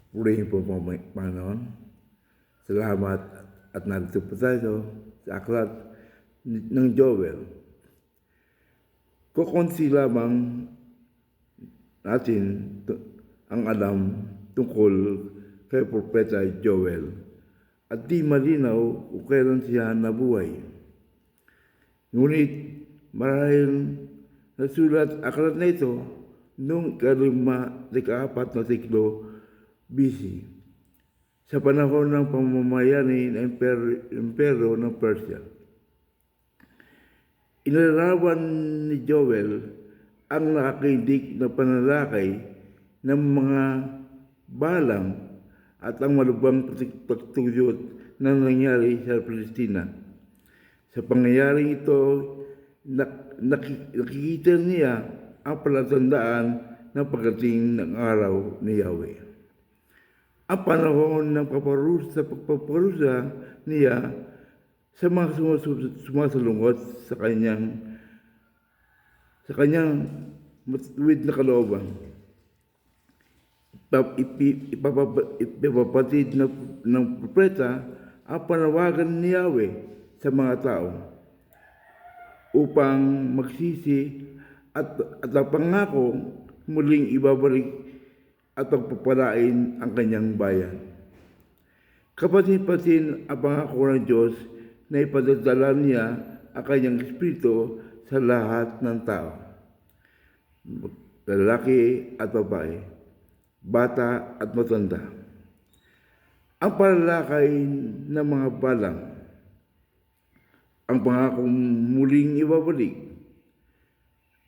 Purihin po po Panginoon. Salamat at narito po tayo sa aklat ng Joel. Kukunti lamang natin ang alam tungkol kay Propeta Joel at di malinaw kung kailan siya nabuhay. Ngunit marahil nasulat aklat na ito noong ika-4 na siklo BC, sa panahon ng pamamayani ng Imperyo ng Persia. Inilarawan ni Joel ang nakakindig na panalakay ng mga balang at ang malubhang pagtuyot na nangyari sa Palestina. Sa pangyayaring ito, nakikita niya ang palatandaan ng pagdating ng araw ni Yahweh. Ang panahon ng pagpaparusa niya sa mga sumasalungot sa kanyang matuwid na kalooban. Ipapatid ng propeta ang panawagan ni Yahweh sa mga tao upang magsisi at ang pangako muling ibabalik at pagpapalain ang kanyang bayan. Kapasin-pasin ang pangako ng Diyos na ipadadala niya ang kanyang espiritu sa lahat ng tao, lalaki at babae, bata at matanda. Ang palalakay ng mga balang, ang pangakong muling ibabalik,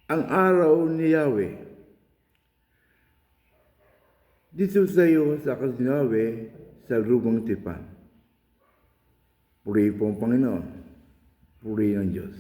ang araw ni Yahweh. Dito tayo sa aklat ni Yahweh sa lumang tipan. Purihin po ang Panginoon. Purihin ang Diyos.